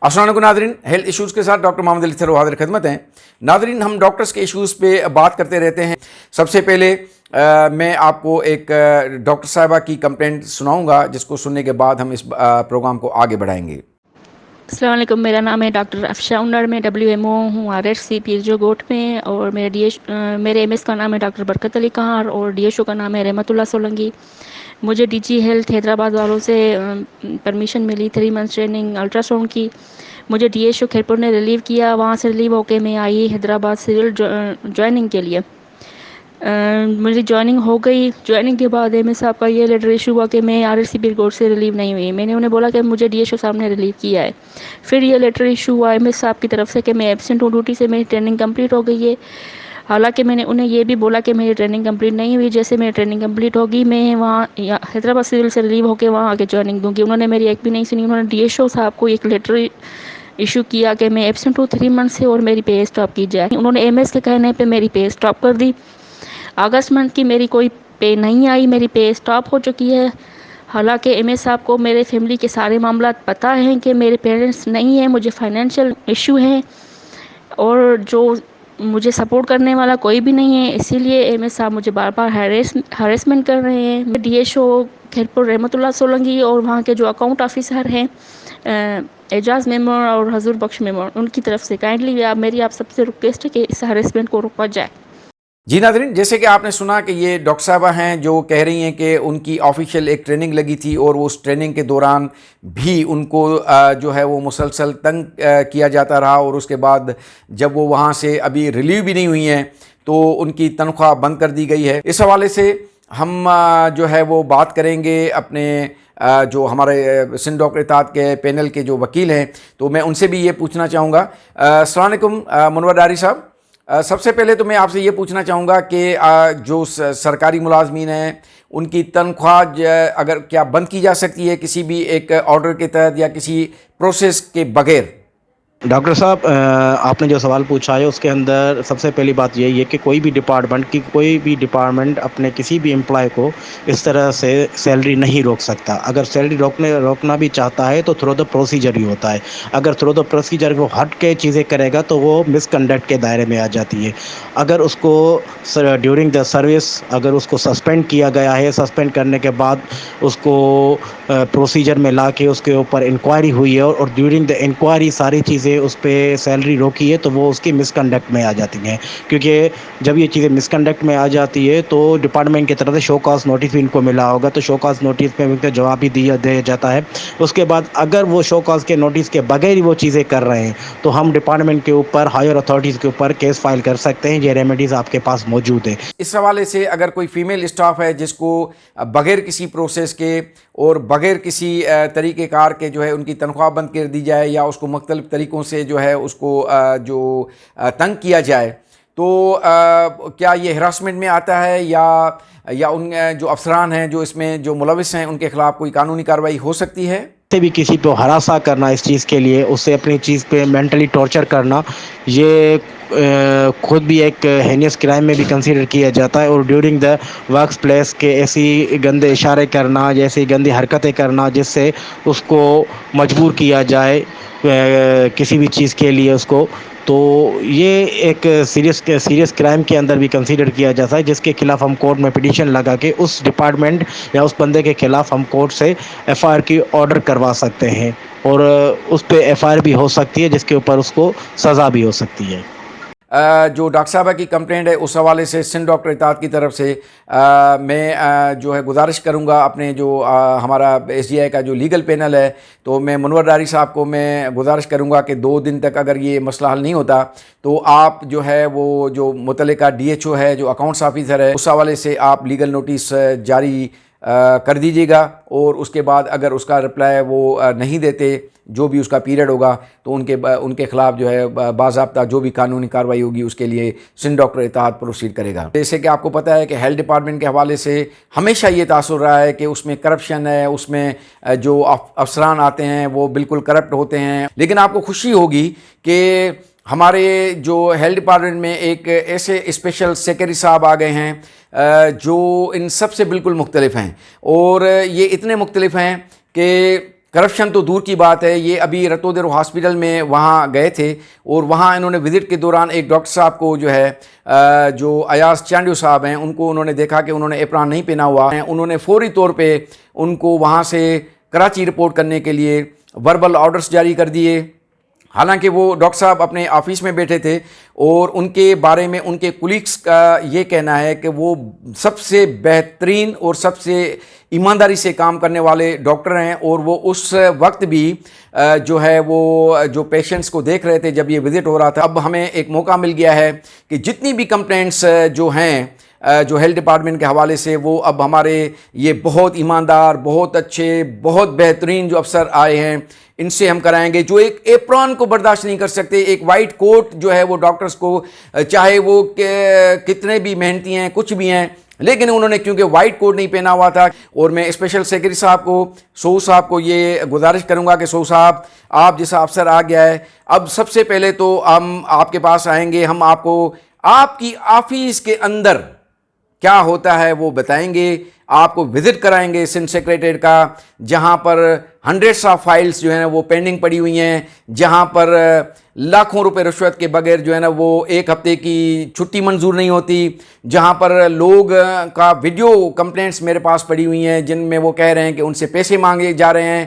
السلام علیکم ناظرین، ہیلتھ ایشوز کے ساتھ ڈاکٹر محمد علی تھرو حاضر خدمت ہیں۔ ناظرین، ہم ڈاکٹرز کے ایشوز پہ بات کرتے رہتے ہیں۔ سب سے پہلے میں آپ کو ایک ڈاکٹر صاحبہ کی کمپلینٹ سناؤں گا، جس کو سننے کے بعد ہم اس پروگرام کو آگے بڑھائیں گے۔ السلام علیکم، میرا نام ہے ڈاکٹر افشا انر، میں WMO ہوں RHC پیر گوٹ میں، اور میرے MS کا نام ہے ڈاکٹر برکت علی کہار، اور DHO کا نام ہے رحمت اللہ سولنگی۔ مجھے DG ہیلتھ حیدرآباد والوں سے پرمیشن ملی 3 months ٹریننگ الٹرا ساؤنڈ کی۔ مجھے DHO کھیرپور نے ریلیو کیا، وہاں سے ریلیو ہو کے میں آئی حیدرآباد سیریل جوائننگ کے لیے۔ میری جوائننگ ہو گئی۔ جوائننگ کے بعد MS صاحب کا یہ لیٹر ایشو ہوا کہ میں RHC پیر گوٹ سے ریلیو نہیں ہوئی۔ میں نے انہیں بولا کہ مجھے DHO صاحب نے ریلیو کیا ہے۔ پھر یہ لیٹر ایشو ہوا MS صاحب کی طرف سے کہ میں ایبسینٹ ہوں ڈیوٹی سے، میری ٹریننگ کمپلیٹ ہو گئی ہے۔ حالانکہ میں نے انہیں یہ بھی بولا کہ میری ٹریننگ کمپلیٹ نہیں ہوئی، جیسے میری ٹریننگ کمپلیٹ ہوگی میں وہاں حیدرآباد سیول سے ریلیو ہو کے وہاں آگے جوائننگ دوں گی۔ انہوں نے میری ایک بھی نہیں سنی۔ انہوں نے DHO صاحب کو ایک لیٹر ایشو کیا کہ میں ایبسینٹ ہوں 3 months سے اور میری پے اسٹاپ کی جائے۔ انہوں نے MS کے کہنے پہ میری پے اسٹاپ کر دی۔ اگست منتھ کی میری کوئی پے نہیں آئی، میری پے اسٹاپ ہو چکی ہے۔ حالانکہ MS صاحب کو میرے فیملی کے سارے معاملات پتہ ہیں کہ میرے پیرنٹس نہیں ہیں، مجھے فائنینشیل ایشو ہیں، اور جو مجھے سپورٹ کرنے والا کوئی بھی نہیں ہے، اسی لیے MS صاحب مجھے بار بار ہیریسمنٹ کر رہے ہیں۔ DHO کھیرپور رحمت اللہ سولنگی اور وہاں کے جو اکاؤنٹ آفیسر ہیں اعجاز میمور اور حضور بخش میمور، ان کی طرف سے کائنڈلی میری آپ سب سے ریکویسٹ ہے کہ اس ہیریسمنٹ کو روکا جائے۔ جی ناظرین، جیسے کہ آپ نے سنا کہ یہ ڈاکٹر صاحبہ ہیں جو کہہ رہی ہیں کہ ان کی آفیشیل ایک ٹریننگ لگی تھی، اور وہ اس ٹریننگ کے دوران بھی ان کو جو ہے وہ مسلسل تنگ کیا جاتا رہا، اور اس کے بعد جب وہ وہاں سے ابھی ریلیو بھی نہیں ہوئی ہیں تو ان کی تنخواہ بند کر دی گئی ہے۔ اس حوالے سے ہم جو ہے وہ بات کریں گے اپنے جو ہمارے سندھ ڈاکٹر اتحاد کے پینل کے جو وکیل ہیں، تو میں ان سے بھی یہ پوچھنا چاہوں گا۔ السلام علیکم منور ڈاری صاحب۔ سب سے پہلے تو میں آپ سے یہ پوچھنا چاہوں گا کہ جو سرکاری ملازمین ہیں ان کی تنخواہ اگر کیا بند کی جا سکتی ہے کسی بھی ایک آرڈر کے تحت یا کسی پروسیس کے بغیر؟ ڈاکٹر صاحب، آپ نے جو سوال پوچھا ہے اس کے اندر سب سے پہلی بات یہی ہے کہ کوئی بھی ڈپارٹمنٹ اپنے کسی بھی امپلائی کو اس طرح سے سیلری نہیں روک سکتا۔ اگر سیلری روکنا بھی چاہتا ہے تو تھرو دا پروسیجر ہی ہوتا ہے۔ اگر تھرو دا پروسیجر وہ ہٹ کے چیزیں کرے گا تو وہ مس کنڈکٹ کے دائرے میں آ جاتی ہے۔ اگر اس کو ڈیورنگ دا سروس اگر اس کو سسپینڈ کیا گیا ہے، سسپینڈ کرنے کے بعد اس کو پروسیجر میں لا کے اس کے اوپر انکوائری ہوئی ہے، اور ڈیورنگ دا انکوائری ساری چیزیں اس پہ سیلری روکی ہے، تو وہ اس کی مس کنڈکٹ میں آ جاتی ہیں۔ کیونکہ جب یہ چیزیں مس کنڈکٹ میں آ جاتی ہے تو ڈپارٹمنٹ کی طرف سے شو کاز نوٹس بھی ان کو ملا ہوگا، تو شو کاز نوٹس پہ ان کا جواب بھی دیا جاتا ہے۔ اس کے بعد اگر وہ شو کاز کے نوٹس کے بغیر ہی وہ چیزیں کر رہے ہیں تو ہم ڈپارٹمنٹ کے اوپر ہائر اتھارٹیز کے اوپر کیس فائل کر سکتے ہیں۔ یہ ریمیڈیز آپ کے پاس موجود ہے۔ اس حوالے سے اگر کوئی فیمیل اسٹاف ہے جس کو بغیر کسی پروسیس کے اور بغیر کسی طریقہ کار کے جو ہے ان کی تنخواہ بند کر دی جائے، یا اس کو مختلف طریقوں سے جو ہے اس کو جو تنگ کیا جائے، تو کیا یہ ہراسمنٹ میں آتا ہے، یا ان جو افسران ہیں جو اس میں جو ملوث ہیں ان کے خلاف کوئی قانونی کارروائی ہو سکتی ہے؟ سے بھی کسی پہ ہراساں کرنا اس چیز کے لیے، اسے اپنی چیز پہ مینٹلی ٹارچر کرنا، یہ خود بھی ایک ہینیس کرائم میں بھی کنسیڈر کیا جاتا ہے۔ اور ڈیورنگ دا ورکس پلیس کے ایسی گندے اشارے کرنا، جیسی گندی حرکتیں کرنا جس سے اس کو مجبور کیا جائے کسی بھی چیز کے لیے اس کو، تو یہ ایک سیریس کرائم کے اندر بھی کنسیڈر کیا جاتا ہے، جس کے خلاف ہم کورٹ میں پٹیشن لگا کے اس ڈپارٹمنٹ یا اس بندے کے خلاف ہم کورٹ سے FIR کی آرڈر کروا سکتے ہیں، اور اس پہ FIR بھی ہو سکتی ہے، جس کے اوپر اس کو سزا بھی ہو سکتی ہے۔ جو ڈاکٹر صاحبہ کی کمپلینٹ ہے اس حوالے سے سندھ ڈاکٹر اتحاد کی طرف سے میں جو ہے گزارش کروں گا اپنے جو ہمارا SDI کا جو لیگل پینل ہے، تو میں منور ڈاری صاحب کو میں گزارش کروں گا کہ 2 دن تک اگر یہ مسئلہ حل نہیں ہوتا تو آپ جو ہے وہ جو متعلقہ DHO ہے جو اکاؤنٹس آفیسر ہے اس حوالے سے آپ لیگل نوٹس جاری کر دیجیے گا، اور اس کے بعد اگر اس کا رپلائی وہ نہیں دیتے جو بھی اس کا پیریڈ ہوگا تو ان کے خلاف جو ہے باضابطہ جو بھی قانونی کارروائی ہوگی اس کے لیے سندھ ڈاکٹر اتحاد پروسیڈ کرے گا۔ جیسے کہ آپ کو پتہ ہے کہ ہیلتھ ڈپارٹمنٹ کے حوالے سے ہمیشہ یہ تاثر رہا ہے کہ اس میں کرپشن ہے، اس میں جو افسران آتے ہیں وہ بالکل کرپٹ ہوتے ہیں، لیکن آپ کو خوشی ہوگی کہ ہمارے جو ہیلتھ ڈپارٹمنٹ میں ایک ایسے اسپیشل سیکرٹری صاحب آ گئے ہیں جو ان سب سے بالکل مختلف ہیں، اور یہ اتنے مختلف ہیں کہ کرپشن تو دور کی بات ہے، یہ ابھی رتودرو ہاسپٹل میں وہاں گئے تھے اور وہاں انہوں نے وزٹ کے دوران ایک ڈاکٹر صاحب کو جو ہے جو ایاز چانڈیو صاحب ہیں ان کو انہوں نے دیکھا کہ انہوں نے اپران نہیں پہنا ہوا ہے، انہوں نے فوری طور پہ ان کو وہاں سے کراچی رپورٹ کرنے کے لیے وربل آرڈرز جاری کر دیے۔ حالانکہ وہ ڈاکٹر صاحب اپنے آفس میں بیٹھے تھے اور ان کے بارے میں ان کے کولیگس کا یہ کہنا ہے کہ وہ سب سے بہترین اور سب سے ایمانداری سے کام کرنے والے ڈاکٹر ہیں، اور وہ اس وقت بھی جو ہے وہ جو پیشنٹس کو دیکھ رہے تھے جب یہ وزٹ ہو رہا تھا۔ اب ہمیں ایک موقع مل گیا ہے کہ جتنی بھی کمپلینٹس جو ہیں جو ہیلتھ ڈپارٹمنٹ کے حوالے سے، وہ اب ہمارے یہ بہت ایماندار، بہت اچھے، بہت بہترین جو افسر آئے ہیں ان سے ہم کرائیں گے، جو ایک ایپران کو برداشت نہیں کر سکتے۔ ایک وائٹ کوٹ جو ہے وہ ڈاکٹرز کو، چاہے وہ کتنے بھی محنتی ہیں کچھ بھی ہیں، لیکن انہوں نے کیونکہ وائٹ کوٹ نہیں پہنا ہوا تھا۔ اور میں اسپیشل سیکرٹری صاحب کو، سو صاحب کو یہ گزارش کروں گا کہ سو صاحب آپ جیسا افسر آ گیا ہے، اب سب سے پہلے تو ہم آپ کے پاس آئیں گے، ہم آپ کو آپ کی آفس کے اندر کیا ہوتا ہے وہ بتائیں گے، آپ کو وزٹ کرائیں گے سندھ سیکریٹریٹ کا، جہاں پر ہنڈریڈس آف فائلز جو ہیں وہ پینڈنگ پڑی ہوئی ہیں، جہاں پر لاکھوں روپے رشوت کے بغیر جو ہے نا وہ ایک ہفتے کی چھٹی منظور نہیں ہوتی، جہاں پر لوگ کا ویڈیو کمپلینٹس میرے پاس پڑی ہوئی ہیں جن میں وہ کہہ رہے ہیں کہ ان سے پیسے مانگے جا رہے ہیں،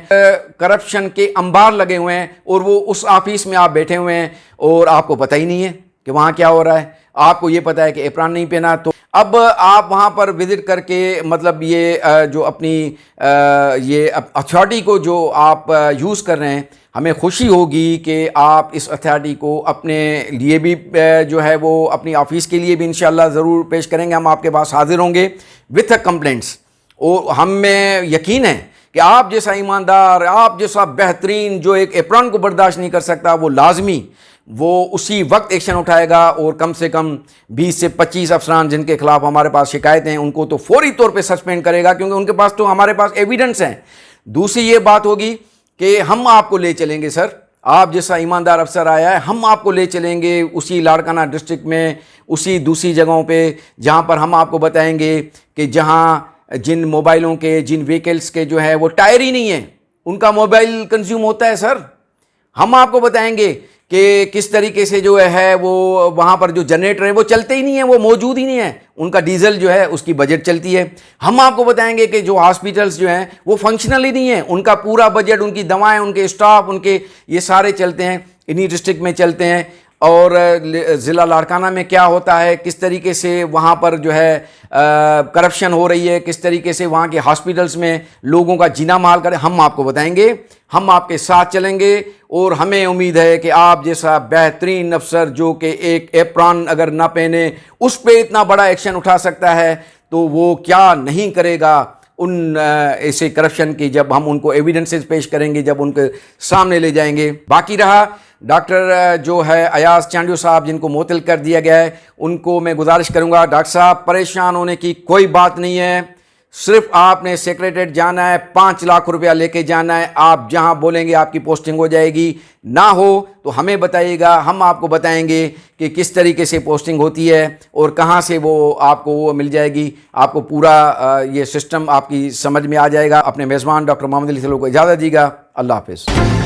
کرپشن کے انبار لگے ہوئے ہیں، اور وہ اس آفس میں آپ بیٹھے ہوئے ہیں اور آپ کو پتہ ہی نہیں ہے کہ وہاں کیا ہو رہا ہے۔ آپ کو یہ پتہ ہے کہ اپران نہیں پہنا، تو اب آپ وہاں پر وزٹ کر کے مطلب یہ جو اپنی یہ اتھارٹی کو جو آپ یوز کر رہے ہیں، ہمیں خوشی ہوگی کہ آپ اس اتھارٹی کو اپنے لیے بھی جو ہے وہ اپنی آفس کے لیے بھی انشاءاللہ ضرور پیش کریں گے۔ ہم آپ کے پاس حاضر ہوں گے وتھ کمپلینٹس، اور ہمیں یقین ہے کہ آپ جیسا ایماندار، آپ جیسا بہترین جو ایک اپران کو برداشت نہیں کر سکتا، وہ لازمی وہ اسی وقت ایکشن اٹھائے گا، اور کم سے کم 20 سے 25 افسران جن کے خلاف ہمارے پاس شکایتیں ہیں ان کو تو فوری طور پہ سسپینڈ کرے گا، کیونکہ ان کے پاس تو ہمارے پاس ایویڈنس ہیں۔ دوسری یہ بات ہوگی کہ ہم آپ کو لے چلیں گے، سر آپ جیسا ایماندار افسر آیا ہے، ہم آپ کو لے چلیں گے اسی لاڑکانہ ڈسٹرکٹ میں، اسی دوسری جگہوں پہ جہاں پر ہم آپ کو بتائیں گے کہ جہاں جن موبائلوں کے، جن ویکلز کے جو ہے وہ ٹائر ہی نہیں ہیں، ان کا موبائل کنزیوم ہوتا ہے سر۔ ہم آپ کو بتائیں گے کہ کس طریقے سے جو ہے وہ وہاں پر جو جنریٹر ہیں وہ چلتے ہی نہیں ہیں، وہ موجود ہی نہیں ہیں، ان کا ڈیزل جو ہے اس کی بجٹ چلتی ہے۔ ہم آپ کو بتائیں گے کہ جو ہاسپیٹلز جو ہیں وہ فنکشنل ہی نہیں ہیں، ان کا پورا بجٹ، ان کی دوائیں، ان کے اسٹاف، ان کے یہ سارے چلتے ہیں، انہی ڈسٹرکٹ میں چلتے ہیں۔ اور ضلع لاڑکانہ میں کیا ہوتا ہے، کس طریقے سے وہاں پر جو ہے کرپشن ہو رہی ہے، کس طریقے سے وہاں کے ہاسپیٹلز میں لوگوں کا جینا محال کرے، ہم آپ کو بتائیں گے، ہم آپ کے ساتھ چلیں گے۔ اور ہمیں امید ہے کہ آپ جیسا بہترین افسر جو کہ ایک اپران اگر نہ پہنے اس پہ اتنا بڑا ایکشن اٹھا سکتا ہے، تو وہ کیا نہیں کرے گا ان ایسے کرپشن کی، جب ہم ان کو ایویڈنسز پیش کریں گے، جب ان کے سامنے لے جائیں گے۔ باقی رہا ڈاکٹر جو ہے ایاز چانڈیو صاحب جن کو معطل کر دیا گیا ہے، ان کو میں گزارش کروں گا ڈاکٹر صاحب پریشان ہونے کی کوئی بات نہیں ہے، صرف آپ نے سیکریٹریٹ جانا ہے، 5 لاکھ روپیہ لے کے جانا ہے، آپ جہاں بولیں گے آپ کی پوسٹنگ ہو جائے گی، نہ ہو تو ہمیں بتائیے گا، ہم آپ کو بتائیں گے کہ کس طریقے سے پوسٹنگ ہوتی ہے اور کہاں سے وہ آپ کو وہ مل جائے گی، آپ کو پورا یہ سسٹم آپ کی سمجھ میں آ جائے گا۔ اپنے میزبان ڈاکٹر محمد علی سلو کو اجازت دیجیے گا، اللہ حافظ۔